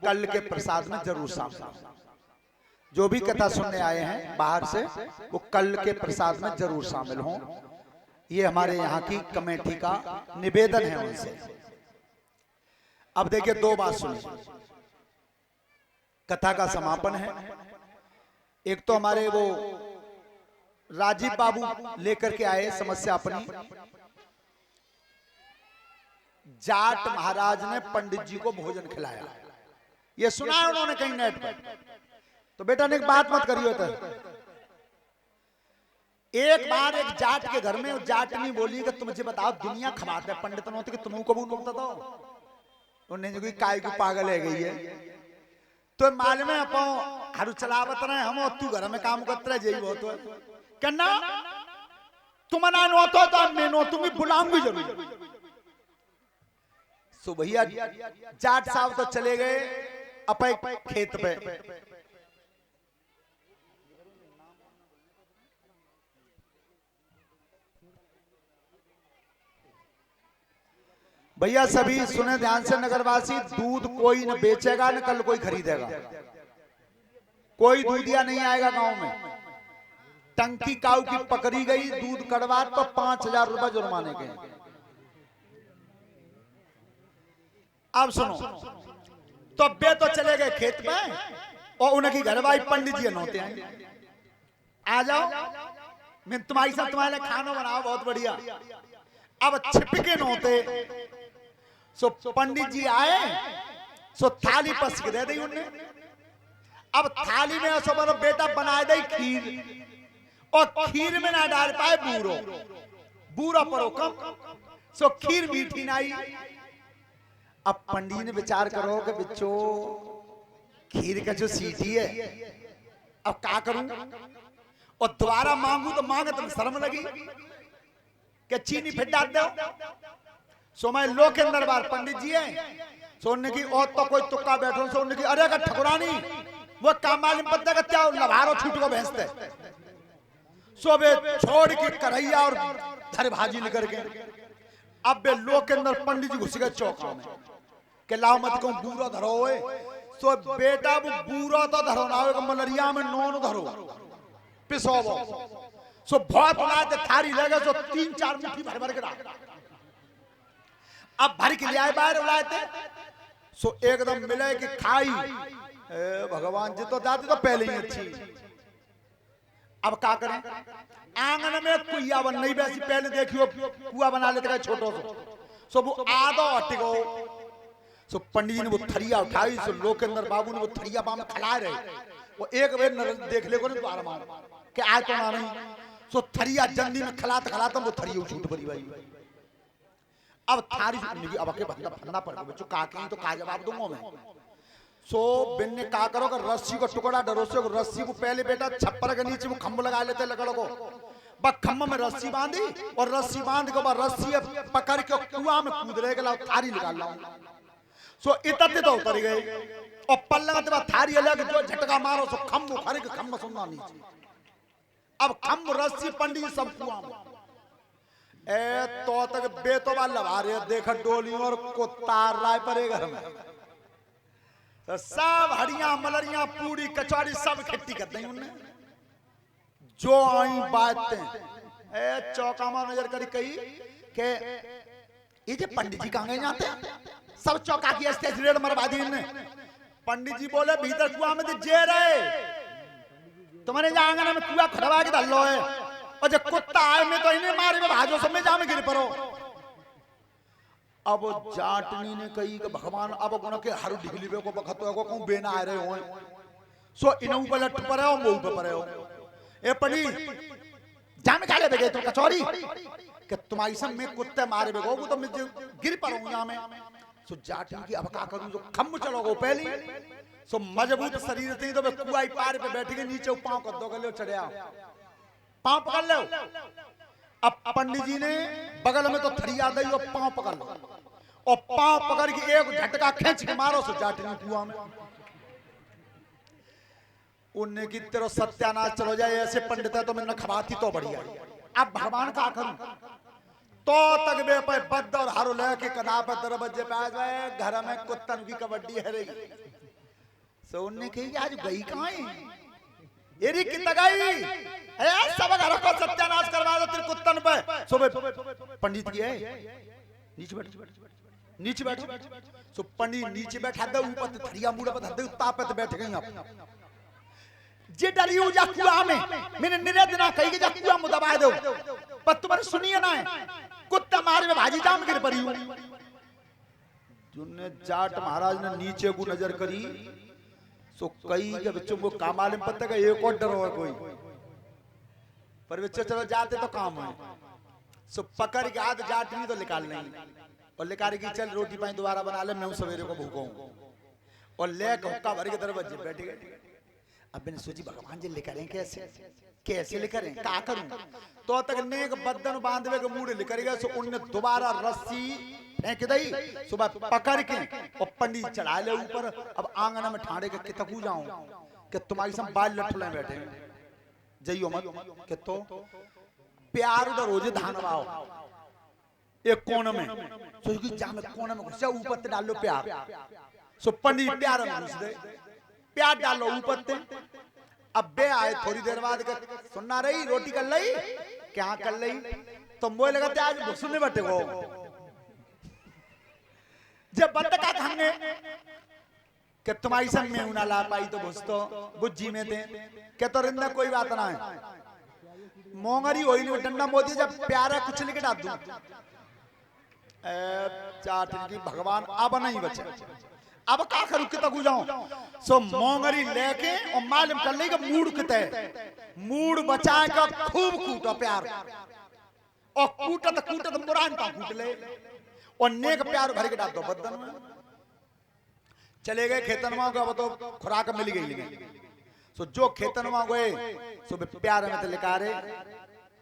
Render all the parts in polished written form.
कल के प्रसाद में जरूर शामिल हो। जो भी कथा सुनने आए हैं बाहर से, वो कल के प्रसाद में जरूर शामिल हों। ये हमारे यहाँ की कमेटी का निवेदन है उनसे। अब देखिए, दो बात सुनिए। कथा का समापन है। एक तो हमारे वो राजीव बाबू लेकर के आए समस्या अपनी। जाट महाराज ने पंडित जी को भोजन खिलाया, ये सुना है उन्होंने कहीं नेट पर। तो बेटा ने एक बात मत करियो। तो एक बार एक जाट के घर में जाट नहीं बोली कि तुम मुझे बताओ दुनिया खबात है पंडित होते कि तुम कबूल होता था। उन्हें जो काय को पागल है गई है। तो मालूम है अपो हरू चलावत रहे हम, तू घर में काम करते रहे यही बहुत है कहना। तुम ना नो तो मैं नो तुम्हें बुलाऊंगी जरूर। सो भैया जाट साहब तो चले गए अपने खेत पे। भैया सभी सुने ध्यान से नगरवासी, दूध कोई न बेचेगा न कल कोई खरीदेगा। कोई दूधिया नहीं आएगा गांव में। टंकी काऊ की पकड़ी गई दूध कड़वा तो 5,000 रुपए जुर्माने के। अब सुनो, तो बे तो चले गए खेत में और उनकी घरवाई पंडित जी नौते हैं। आ जाओ, मैं तुम्हारी साथ तुम्हारे खाना बनाओ बहुत बढ़िया। अब छिपके नौते सो पंडित जी आए, सो थाली पस के दे दी उन्हें। अब थाली में सो बोलो बेटा बना दे खीर, और खीर में ना डाल पाए बूरो, बूरा परो कम, सो खीर मीठी नहीं। अब पंडित ने विचार करो कि बिच्चो खीर का जो सीटी है अब क्या करूं, और दोबारा मांगू तो मांगे तो शर्म लगी कि चीनी फिर डाल दो। सो मैं लो के अंदर बार पंडित जी है सोने की, और तो कोई तुक्का बैठो सोने की। अरे का ठकुरानी वो काम मालूम पता का क्या लभारो छूट को भेजते। सो बे छोड़ के करैया और धर भाजी लेकर के अब बे लो के अंदर पंडित जी घुस गए चौका में के लाओ मत को बूरा धरो है। सो बेटा वो बूरा तो धरो ना हो, मलरिया में नोन धरो पिसो वो। सो बहुत बुलाते थारी लगे, सो 3-4 मुट्ठी भर भर के डाल। अब भर के ले आए बाहर उलाते। सो एकदम मिले कि खाई भगवान जी तो दादी तो पहले ही अच्छी। अब क्या करें, आंगन में कुइया बन नहीं वैसी पहले देखियो कुआ बना लेते हैं छोटो सो वो आधो हटिगो। सो पंडित जी ने वो थरिया उठाई, सो लोग के अंदर बाबू ने वो थरिया बाम खिला रहे। वो एक बार देख ले को द्वार मार के आए तो ना नहीं। सो थरिया जल्दी में खिलाते खिलाते वो थरिया छूट पड़ी भाई। अब थारी अब के बंदा फंदा पड़ गया बच्चों का तो का जवाब दूंगा मैं। सो बिन ने का करो कि रस्सी को टुकड़ा डरोसे को रस्सी को पहले बेटा छप्पर के नीचे वो खम्भ लगा लेते लकड़ को। बस खम्भ में रस्सी बांधी और रस्सी बांध के बाद रस्सी पकड़ के कुआं में कूद रहे गला थारी निकाल लाऊं। सो इतने तो उतर गए और पल्ला के बाद थारी अलग जो झटका मारो सो खम्भ उखाड़ के खम्भ सुनना नीचे। अब खम्भ रस्सी पंडित सब कुआं में ए तो तक बेतोबा लगा रहे देख डोली और को तार राय परे घर में। तो सब हड़ियां मलरियां पूरी कचौड़ी सब खेती करते हैं उन्हें जो आई बातें। ए चौका में नजर करी कही के ये जो पंडित जी कहाँ गए जाते हैं सब चौका की स्टेज रेड मरवा दी इन्हें। पंडित जी बोले भीतर कुआं में जे रहे तुम्हारे आंगन में कुआं खड़वा के डाल लो है, और जब कुत्ता आए में तो इन्हें मारे में भाजो सब में जा में गिर पड़ो। अब जाटनी ने कही कि भगवान अब गुण के हर ढिगली को बखत को कहूं बेना आ रहे हो। सो इनऊ पलट पर हो मुंह पे परे हो। ए पड़ी जाम खा ले बेगे तो कचौरी कि तुम्हारी सब में कुत्ते मारे बेगो वो तो मैं गिर पड़ूं यहां में। सो जाटनी की अब का करूं जो खम चलोगो पहली। सो मजबूत शरीर थी तो मैं कुआई पार पे बैठ के नीचे पांव कर दो गले चढ़े आओ पांव पकड़ लो। अब पंडित जी ने बगल में तो थरिया दी और पांव पकड़ लो और पांव पकड़ के एक झटका खींच के मारो सो जाटनी कुआं में। उनने की तेरा सत्यानाश चलो जाए ऐसे पंडित है तो मैंने खबाती तो बढ़िया। अब भगवान का करूं तो तक बे पे बद और हारो लेके कदा पे दरवाजे पे आ गए घर में कुत्तन की कबड्डी है रही। सो उनने कही आज गई कहाँ है? एरी कितना गई? अरे सब घर को सत्यानाश करवा दो तेरे कुत्तन पे। सुबह पंडित की है नीचे बैठ, नीचे बैठ। सो पंडित नीचे बैठा दे, ऊपर थड़िया मुड़ा पर धर उत्ता पे बैठ गई आप। जे डरी हो जा कुआ में, मैंने निरेदना कही कि जा कुआ में दबा दो, पर तुम्हारे सुनिए ना है कुत्ता मारे में भाजी जाम गिर पड़ी हूं। जुन्ने जाट महाराज ने नीचे को नजर करी, सो कई के बच्चों को कामाले में पता का एक और डर होगा कोई, पर बच्चे चलो जाते तो काम है। सो पकड़ के हाथ जाट नहीं तो निकाल नहीं, और निकाल की चल रोटी पानी दोबारा बना ले, मैं सवेरे को भूखा हूं। और ले हुक्का भर के दरवाजे बैठ गए। अब मैंने सोची भगवान जी लेकर कैसे कैसे लेकर क्या करूं, तो तक नेक बदन बांधवे के मूड लेकर गए। सो उनने दोबारा रस्सी फेंक दी, सुबह पकड़ के और पंडित चढ़ा ले ऊपर। अब आंगन में ठाड़े के कितकू जाऊं कि तुम्हारी सब बाल लठले बैठे जइयो मत कि तो प्यार उधर रोजे धानवाओ एक कोने में, सोच की जा में कोने में घुसा ऊपर डालो प्यार। सो पंडित प्यार में घुस दे, प्यार डालो ऊपर ते। अब बे आए थोड़ी देर बाद सुनना रही रोटी कर ली क्या कर ली, तो मोए लगा आज घुसने बैठे हो जब बंद का खाने कि तुम्हारी संग में उना ला पाई तो घुस तो बुज्जी में थे कि तो रिंदा कोई बात ना है। मोंगरी होई नहीं डंडा मोदी जब प्यारा कुछ लेके डाल दूं चाट की भगवान अब नहीं बचे। अब का करूं कितना गुजाऊं? सो मोंगरी लेके और मालूम कर लेगा मूड किते मूड बचा के खूब कूटो प्यार, और कूटत मुरान पा कूट ले और नेक प्यार भर के डाल दो बदन में। चले गए खेतनवा को, अब तो खुराक मिल गई नहीं। सो जो खेतनवा गए सो प्यार में तो लिकारे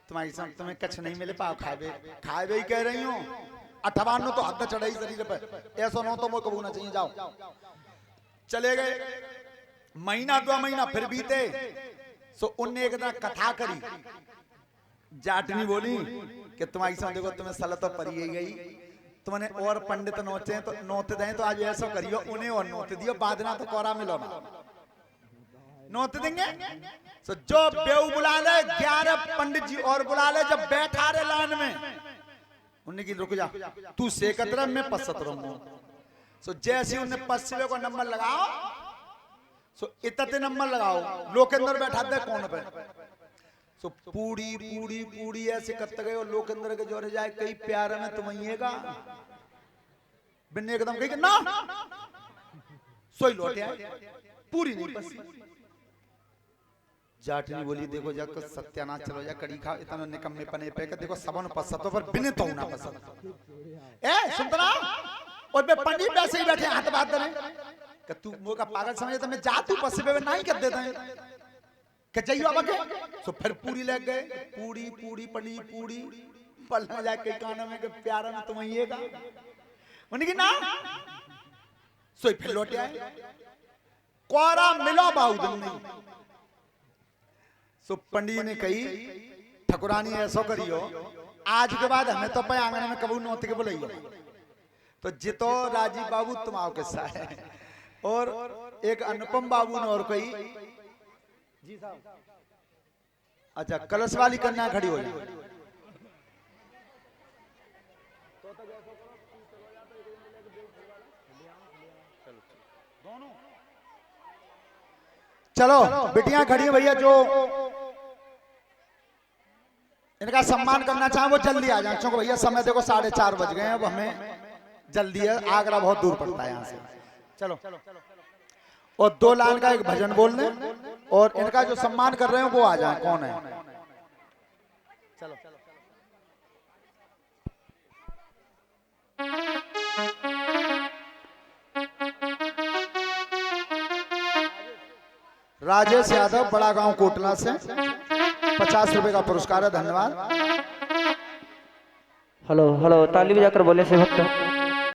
तुम्हारी संग तुम्हें कछ नहीं मिले पाओ खाए ही कह रही हूँ। 58 तो हद चढ़ाई शरीर पे, ऐसा न तो मुझे कबूना चाहिए जाओ। चले गए महीना 2 महीना फिर बीते। सो उनने एक दिन कथा करी, जाटनी बोली कि तुम्हारी संग देखो तुम्हें सल तो परी गई, तुमने और पंडित नोचे तो नोते दें तो आज ऐसा करियो उन्हें और नोत दियो, बादना तो कोरा मिलो ना नोत देंगे। सो जो बेऊ बुला ले 11 पंडित जी और बुला ले, जब बैठा रहे लाइन में उन्हें की रुक जा तू सेकत रह मैं पसत रहूंगा। सो जैसे उन्हें पश्चिमे को नंबर लगाओ, सो इतने नंबर लगाओ, लोकेंद्र बैठा दे कौन पे। सो पूरी पूरी पूरी ऐसे करते गए और लोकेंद्र के जोरे जाए कई प्यार में तुम्हें बिन्ने एकदम कही ना सोई लौटे आए पूरी नहीं पसी। जाटनी बोली देखो जा कुछ सत्यानाश चलो जा कड़ी खा इतना निकम्मे पने पे के देखो सबन पसतो पर बिने तो ना पसत ए सुनतना। और बे पंडित वैसे ही बैठे हाथ बात करे कि तू मो का पागल समझे तो मैं जा तू पसबे में नहीं कर देता है कि जाइयो अब के। सो फिर पूरी लग गए पूरी पूरी पड़ी पूरी पल में जाके कान में के प्यारा में तुम आइएगा उन्हें की ना सोई फिर लौटे आए कोरा मिलो बाउदन नहीं। सो पंडित ने कही ठकुरानी ऐसा करियो आज के बाद हमें तो पे आंगन में कबू नोत के बुलाइयो। तो जितो राजीव बाबू तुम आओ किस्सा है और एक अनुपम बाबू ने और कोई जी साहब अच्छा कलश वाली कन्या खड़ी हो जाए। चलो बेटियां खड़ी है भैया, जो इनका सम्मान करना चाहें वो जल्दी आ जाए क्योंकि भैया समय देखो 4:30 बज गए हैं। अब हमें जल्दी है, आगरा बहुत दूर पड़ता है यहाँ से। चलो और 2 लाइन का एक भजन बोल दें और इनका जो सम्मान कर रहे हैं वो आ जाए। कौन है? चलो राजेश यादव बड़ा गांव कोटला से 50 रुपए का पुरस्कार है, धन्यवाद। हेलो हेलो ताली बजाकर बोले से भक्त